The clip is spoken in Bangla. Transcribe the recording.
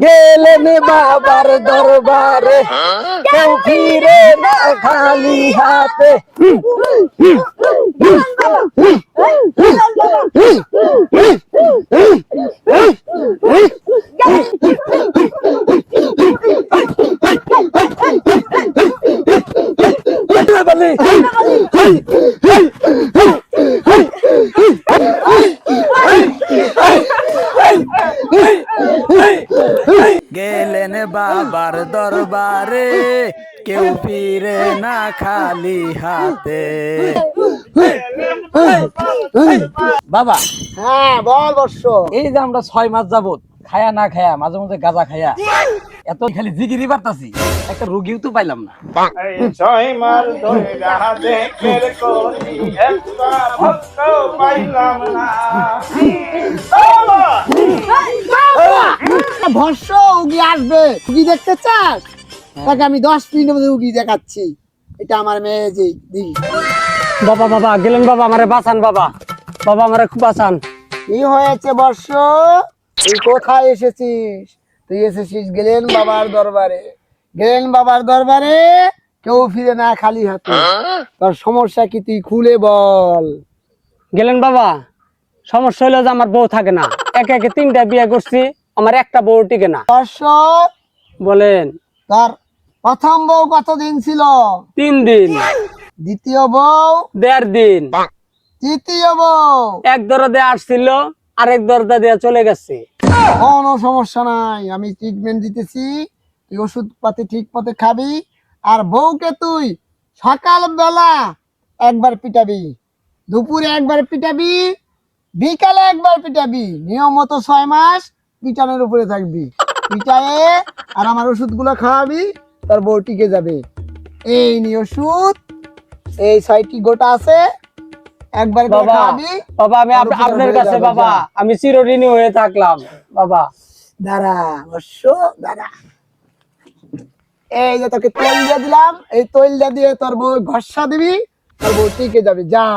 গেলেন বাবার দরবারে কেউ ফিরে না খালি হাতে। গেলেন বাবার দরবারে কেউ ফিরে না খালি হাতে। বাবা, হ্যাঁ বল বর্ষ। এই যে আমরা 6 মাস যাবত খায়া না খায়া মাঝে মাঝে গাঁজা খায়া এত খালি জিগিরি পারতাছি, একটা রোগীও তো পাইলাম না। এই 6 মাস ধরে দেখের করি একটা ভক্ত পাইলাম না। ভর্ষ উগি আসবে, উগি দেখতে চাস? তাকে আমি 10 মিনিটের মধ্যে উগি দেখাচ্ছি। এটা আমার মেয়ে যে দিদি। বাবা বাবা গেলেন বাবা, আমারে বাঁচান বাবা, বাবা আমারে খুব বাঁচান। কি হয়েছে বর্ষ? তুই কোথায় এসেছিস? তুই এসেছিস গেলেন বাবার দরবারে। গেলেন বাবার দরবারে কেউ ফিরে না খালি হাতে। তোর সমস্যা কি তুই খুলে বল। গেলেন বাবা, সমস্যা হলো যে আমার বউ থাকে না, একে একে 3টা বিয়ে করছি, আমার একটা বউ টিকে না। বর্ষ, বলেন। তোর প্রথম বউ কতদিন ছিল? 3 দিন। দ্বিতীয় বউ? 1.5 দিন। তৃতীয় বউ? এক দরদে আসছিল, আরেক দরদা দিয়ে চলে গেছে। কোনো সমস্যা নাই, আমি ট্রিটমেন্ট দিতেছি। তুই ওষুধ পাতি ঠিক মতো খাবি। আর বউকে তুই সকাল বেলা একবার পিটাবি, দুপুরে একবার পিটাবি, বিকালে একবার পিটাবি। নিয়মিত 6 মাস পিটানোর উপরে থাকবি। পিটায়ে আর আমার ওষুধগুলো খাওয়াবি, তোর বউ টিকে যাবে। এই নি ওষুধ, এই 6টি গোটা আছে, একবার করে বাবা খাওয়াবি। বাবা আমি তোর উপরে আপনার হয়ে কাছে যাবে, বাবা, যা। আমি চিরঋণী হয়ে থাকলাম বাবা। দাঁড়া অবশ্য দাঁড়া, এই যে তোকে তেল দিয়ে দিলাম, এই তেল দিয়ে তোর বউ ঘষা দিবি, তোর বউ টিকে যাবে, যা।